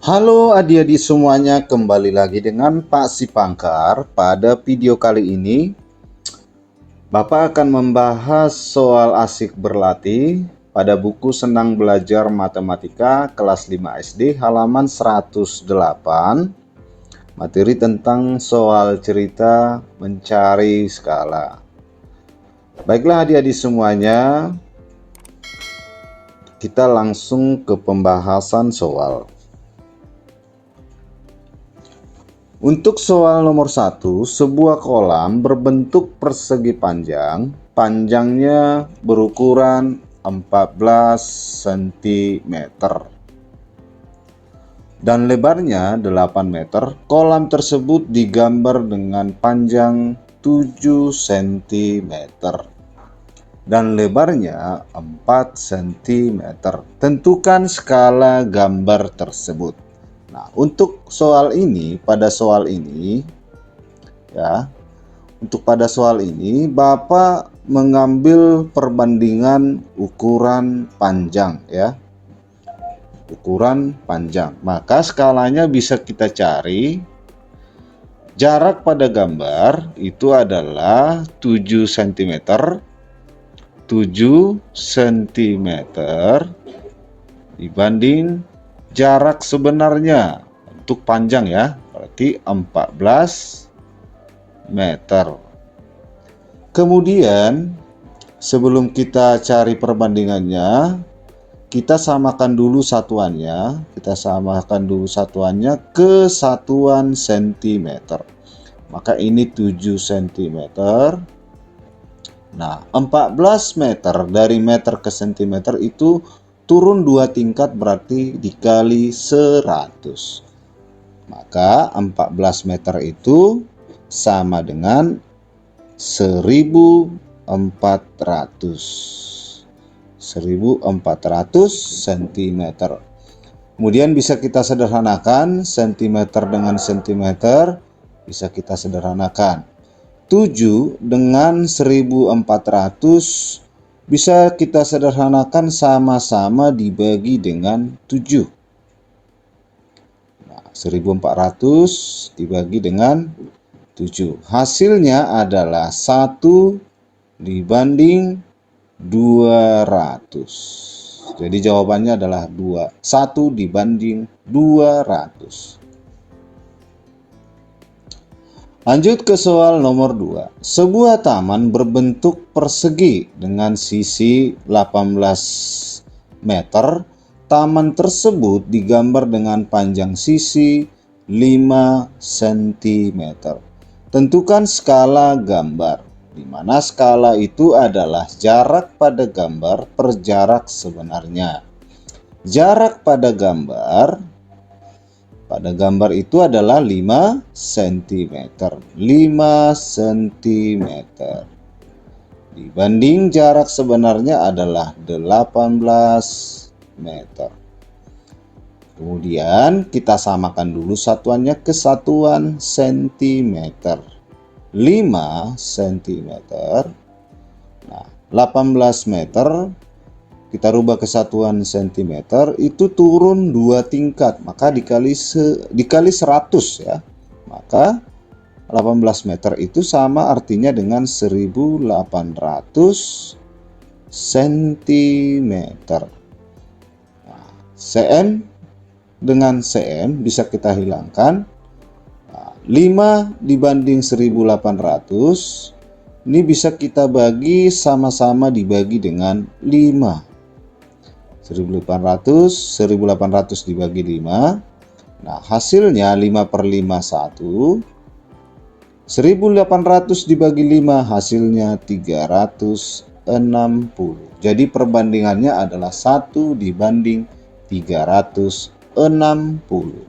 Halo adik-adik semuanya, kembali lagi dengan Pak Sipangkar. Pada video kali ini, Bapak akan membahas soal asik berlatih pada buku Senang Belajar Matematika kelas 5 SD halaman 108, materi tentang soal cerita mencari skala. Baiklah adik-adik semuanya, kita langsung ke pembahasan soal. Untuk soal nomor 1, sebuah kolam berbentuk persegi panjang, panjangnya berukuran 14 cm dan lebarnya 8 meter. Kolam tersebut digambar dengan panjang 7 cm dan lebarnya 4 cm. Tentukan skala gambar tersebut. Nah, untuk soal ini, pada soal ini Bapak mengambil perbandingan ukuran panjang ya. Ukuran panjang. Maka skalanya bisa kita cari. Jarak pada gambar itu adalah 7 cm. 7 cm dibanding jarak sebenarnya untuk panjang ya, berarti 14 meter. Kemudian sebelum kita cari perbandingannya, kita samakan dulu satuannya. Ke satuan cm. Maka ini 7 cm. Nah, 14 meter dari meter ke cm itu turun 2 tingkat, berarti dikali 100. Maka 14 meter itu sama dengan 1400 cm. Kemudian bisa kita sederhanakan cm dengan cm, bisa kita sederhanakan. 7 dengan 1400 bisa kita sederhanakan sama-sama dibagi dengan 7. Nah, 1400 dibagi dengan 7. Hasilnya adalah 1 dibanding 200. Jadi jawabannya adalah 1 dibanding 200. Lanjut ke soal nomor 2. Sebuah taman berbentuk persegi dengan sisi 18 meter. Taman tersebut digambar dengan panjang sisi 5 cm. Tentukan skala gambar, di mana skala itu adalah jarak pada gambar per jarak sebenarnya. Jarak pada gambar itu adalah 5 cm. 5 cm dibanding jarak sebenarnya adalah 18 meter. Kemudian kita samakan dulu satuannya ke satuan cm. 5 cm. Nah, 18 meter kita rubah ke satuan cm, itu turun 2 tingkat, maka dikali 100 ya. Maka 18 meter itu sama artinya dengan 1800 cm. Nah, cm dengan cm bisa kita hilangkan. Nah, 5 dibanding 1800 ini bisa kita bagi, sama-sama dibagi dengan 5. 1800 dibagi 5. Nah, hasilnya 5/5 1. 1800 dibagi 5 hasilnya 360. Jadi perbandingannya adalah 1 dibanding 360.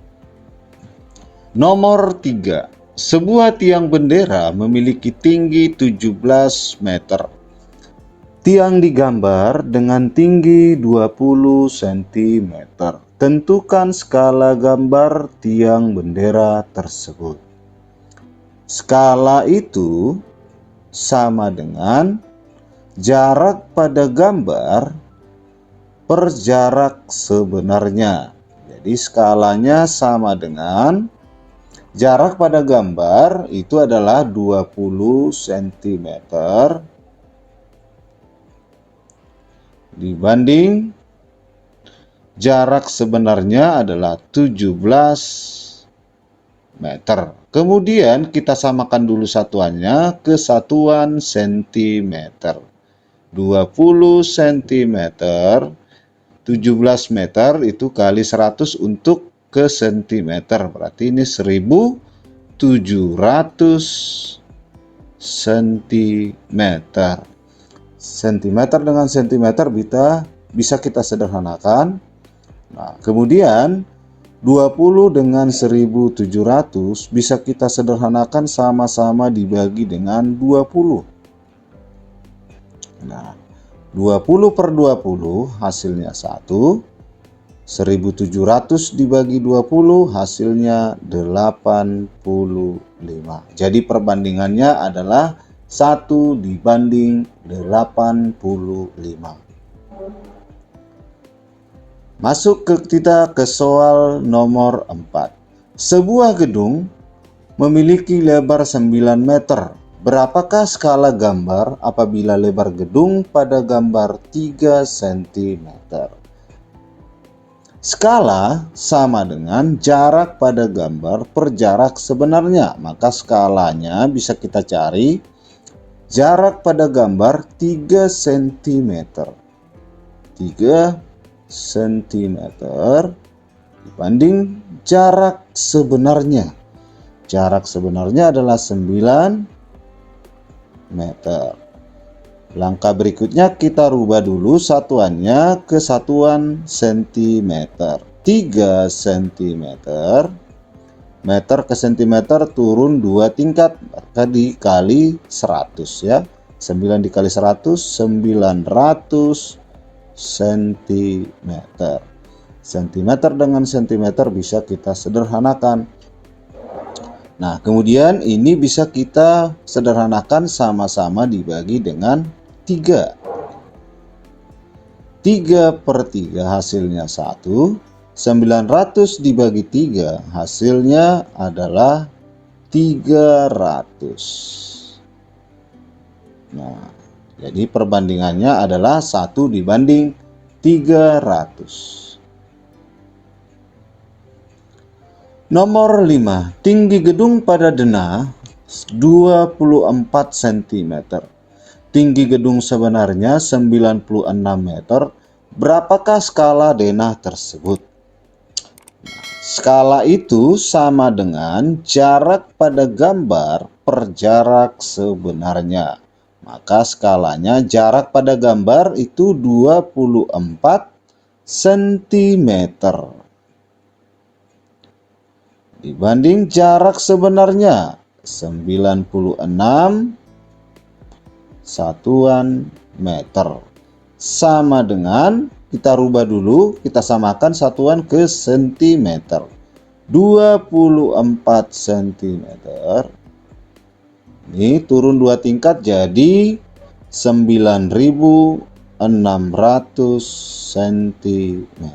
Nomor 3. Sebuah tiang bendera memiliki tinggi 17 meter. Tiang digambar dengan tinggi 20 cm. Tentukan skala gambar tiang bendera tersebut. Skala itu sama dengan jarak pada gambar per jarak sebenarnya. Jadi skalanya sama dengan jarak pada gambar itu adalah 20 cm dibanding jarak sebenarnya adalah 17 meter. Kemudian kita samakan dulu satuannya ke satuan sentimeter. 20 cm 17 meter itu kali 100 untuk ke sentimeter. Berarti ini 1700 cm. Sentimeter dengan sentimeter bisa kita sederhanakan. Nah, kemudian 20 dengan 1700 bisa kita sederhanakan sama-sama dibagi dengan 20. Nah, 20 per 20 hasilnya 1. 1700 dibagi 20 hasilnya 85. Jadi perbandingannya adalah 1 dibanding 85. Masuk kita ke soal nomor 4. Sebuah gedung memiliki lebar 9 meter. Berapakah skala gambar apabila lebar gedung pada gambar 3 cm? Skala sama dengan jarak pada gambar per jarak sebenarnya. Maka skalanya bisa kita cari jarak pada gambar 3 cm. 3 cm dibanding jarak sebenarnya. Jarak sebenarnya adalah 9 meter. Langkah berikutnya kita rubah dulu satuannya ke satuan sentimeter. 3 cm. Meter ke sentimeter turun 2 tingkat, maka dikali 100 ya. 9 dikali 100, 900 cm. Sentimeter dengan sentimeter bisa kita sederhanakan. Nah, kemudian ini bisa kita sederhanakan sama-sama dibagi dengan 3. 3 per 3 hasilnya 1. 900 dibagi 3 hasilnya adalah 300. Nah, jadi perbandingannya adalah 1 dibanding 300. Nomor 5. Tinggi gedung pada denah 24 cm. Tinggi gedung sebenarnya 96 meter. Berapakah skala denah tersebut? Skala itu sama dengan jarak pada gambar per jarak sebenarnya. Maka skalanya jarak pada gambar itu 24 cm. Dibanding jarak sebenarnya 96 satuan meter. Sama dengan, kita rubah dulu, kita samakan satuan ke sentimeter. 24 cm. Ini turun 2 tingkat jadi 9600 cm.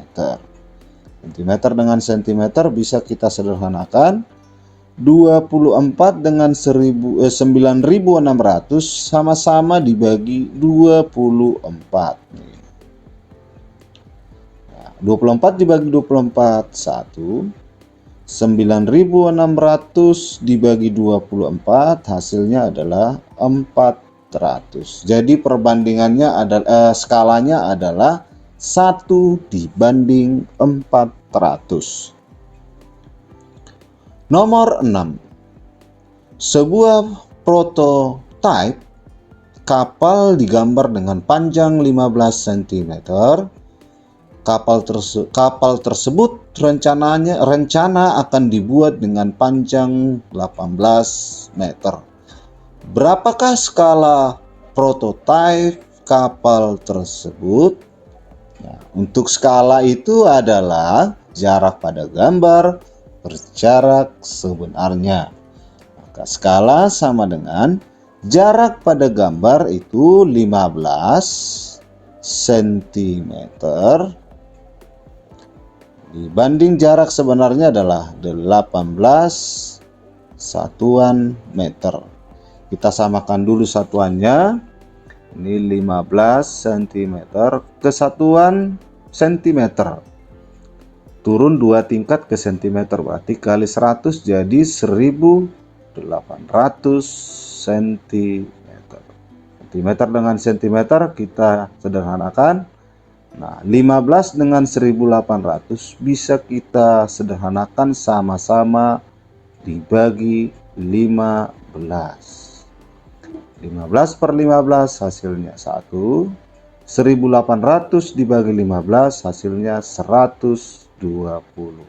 Sentimeter dengan sentimeter bisa kita sederhanakan. 24 dengan 9600 sama-sama dibagi 24. Nah, 24 dibagi 24 1. 9600 dibagi 24 hasilnya adalah 400. Jadi perbandingannya adalah skalanya adalah 1 dibanding 400. Nomor 6. Sebuah prototipe kapal digambar dengan panjang 15 cm. Kapal tersebut rencana akan dibuat dengan panjang 18 meter. Berapakah skala prototipe kapal tersebut? Nah, untuk skala itu adalah jarak pada gambar per jarak sebenarnya. Maka skala sama dengan jarak pada gambar itu 15 cm. dibanding jarak sebenarnya adalah 18 satuan meter. Kita samakan dulu satuannya. Ini 15 cm ke satuan cm. Turun 2 tingkat ke cm, berarti kali 100 jadi 1800 cm. Cm dengan cm kita sederhanakan. Nah, 15 dengan 1800 bisa kita sederhanakan sama-sama dibagi 15. 15 per 15 hasilnya 1. 1800 dibagi 15 hasilnya 120.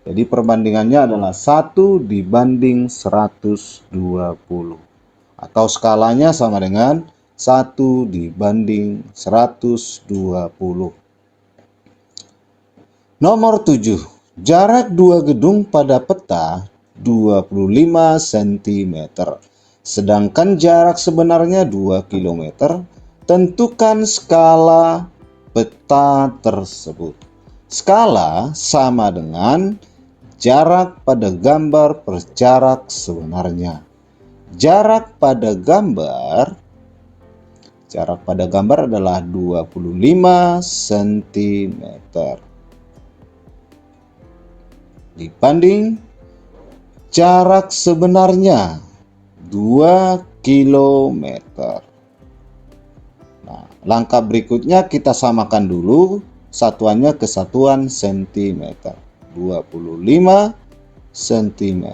Jadi perbandingannya adalah 1 dibanding 120. Atau skalanya sama dengan 1 dibanding 120. Nomor 7. Jarak dua gedung pada peta 25 cm. Sedangkan jarak sebenarnya 2 km. Tentukan skala peta tersebut. Skala sama dengan jarak pada gambar per jarak sebenarnya. Jarak pada gambar adalah 25 cm. Dibanding jarak sebenarnya 2 km. Nah, langkah berikutnya kita samakan dulu satuannya ke satuan cm. 25 cm.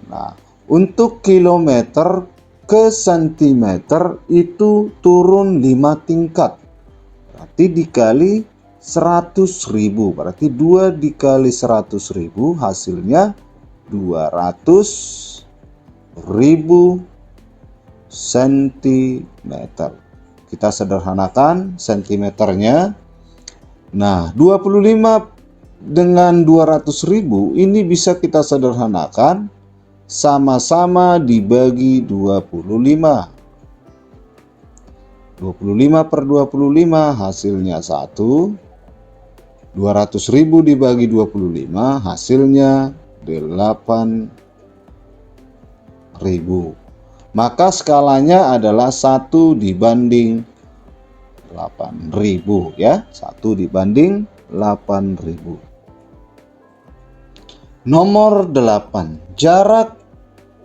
Nah, untuk kilometer ke centimeter itu turun 5 tingkat. Berarti dikali 100.000. Berarti 2 dikali 100.000 hasilnya 200.000 cm. Kita sederhanakan cm-nya. Nah, 25 dengan 200.000 ini bisa kita sederhanakan sama-sama dibagi 25. 25 per 25 hasilnya 1. 200.000 dibagi 25 hasilnya 8.000. Maka skalanya adalah 1 dibanding 8.000 ya. 1 dibanding 8.000. Nomor 8. Jarak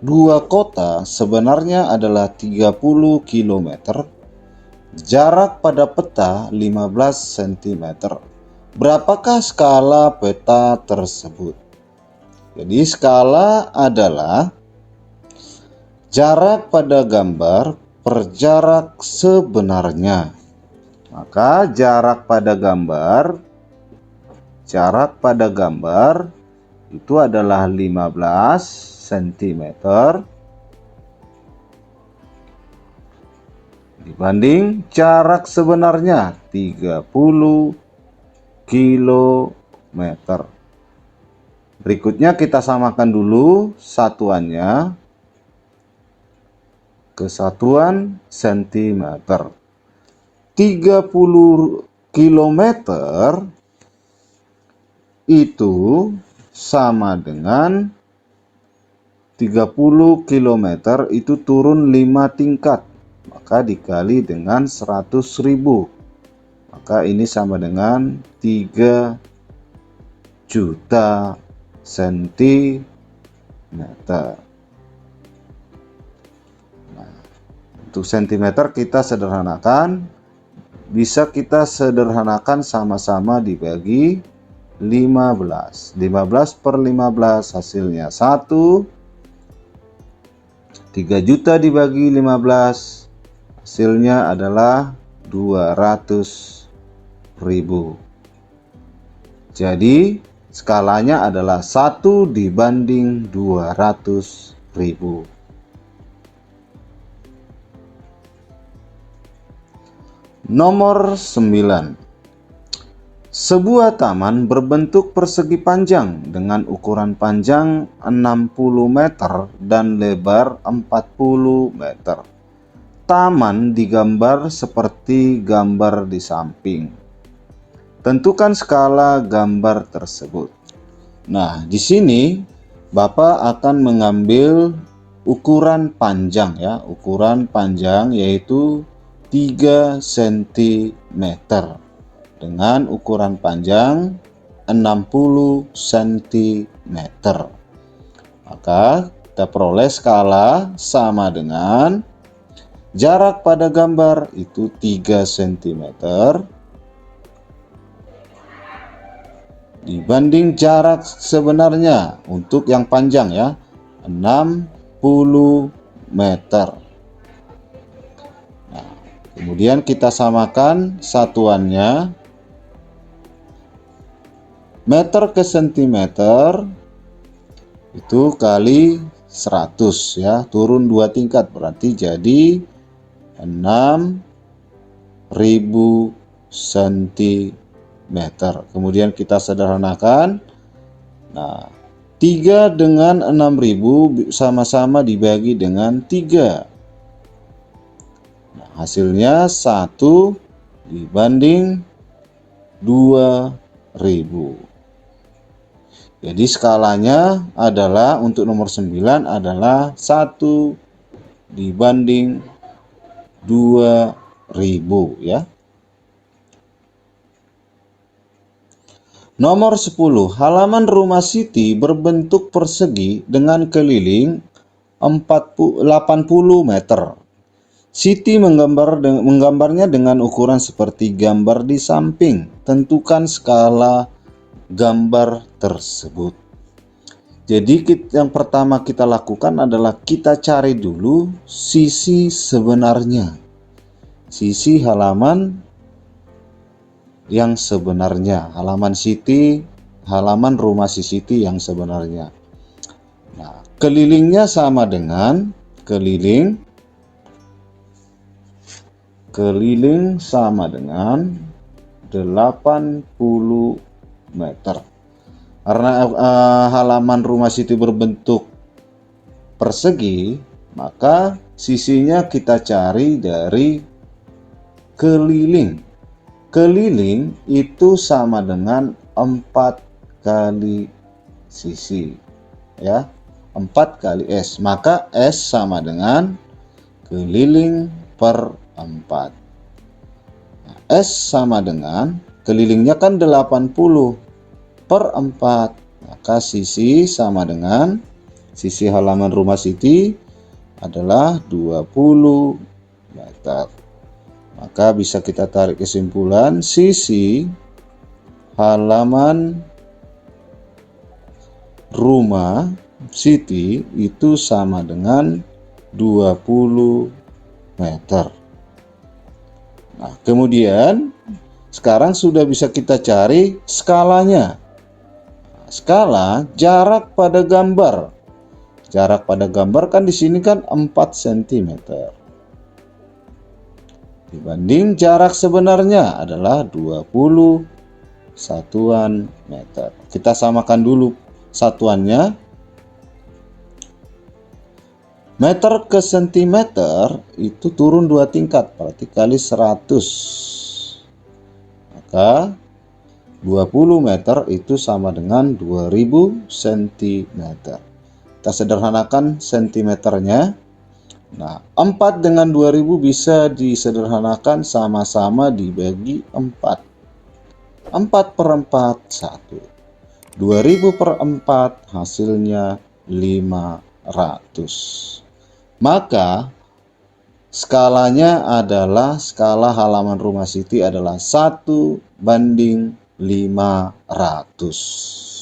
dua kota sebenarnya adalah 30 km. Jarak pada peta 15 cm. Berapakah skala peta tersebut? Jadi skala adalah jarak pada gambar per jarak sebenarnya. Maka jarak pada gambar itu adalah 15 cm dibanding jarak sebenarnya 30 km. Berikutnya kita samakan dulu satuannya ke satuan cm. 30 km itu sama dengan 30 km itu turun 5 tingkat. Maka dikali dengan 100.000. Maka ini sama dengan 3 juta sentimeter. Nah, untuk sentimeter kita sederhanakan. Bisa kita sederhanakan sama-sama dibagi 15. 15 per 15 hasilnya 1. 3 juta dibagi 15 hasilnya adalah 200.000. Jadi skalanya adalah 1 dibanding 200.000. Nomor 9. Sebuah taman berbentuk persegi panjang dengan ukuran panjang 60 meter dan lebar 40 meter. Taman digambar seperti gambar di samping. Tentukan skala gambar tersebut. Nah, di sini Bapak akan mengambil ukuran panjang ya, ukuran panjang yaitu 3 cm dengan ukuran panjang 60 cm. Maka kita peroleh skala sama dengan jarak pada gambar itu 3 cm dibanding jarak sebenarnya untuk yang panjang ya, 60 meter. Nah, kemudian kita samakan satuannya meter ke sentimeter itu kali 100 ya, turun 2 tingkat berarti jadi 6.000 cm. Kemudian kita sederhanakan. Nah, 3 dengan 6.000 sama-sama dibagi dengan 3. Nah, hasilnya 1 dibanding 2.000. Jadi skalanya adalah untuk nomor 9 adalah 1 dibanding 2.000 ya. Nomor 10, halaman rumah Siti berbentuk persegi dengan keliling 80 meter. Siti menggambarnya dengan ukuran seperti gambar di samping. Tentukan skala gambar tersebut. Jadi yang pertama kita lakukan adalah kita cari dulu sisi sebenarnya, sisi halaman yang sebenarnya, halaman Siti, halaman rumah si Siti yang sebenarnya. Nah, kelilingnya sama dengan keliling sama dengan 80 meter. Karena halaman rumah Siti berbentuk persegi, maka sisinya kita cari dari keliling. Keliling itu sama dengan 4 kali sisi ya, 4 kali S, maka S sama dengan keliling per 4. Nah, S sama dengan kelilingnya kan 80 per 4, maka sisi sama dengan sisi halaman rumah Siti adalah 20 meter. Maka bisa kita tarik kesimpulan sisi halaman rumah Siti itu sama dengan 20 meter. Nah, kemudian sekarang sudah bisa kita cari skalanya. Skala jarak pada gambar. Jarak pada gambar kan di sini kan 4 cm. Dibanding jarak sebenarnya adalah 20 satuan meter. Kita samakan dulu satuannya. Meter ke sentimeter itu turun 2 tingkat, berarti kali 100. Maka 20 meter itu sama dengan 2000 cm. Kita sederhanakan sentimeternya. Nah, 4 dengan 2000 bisa disederhanakan sama-sama dibagi 4. 4 per 4, 1. 2000 per 4 hasilnya 500. Maka skalanya adalah, skala halaman rumah Siti adalah 1 banding 500.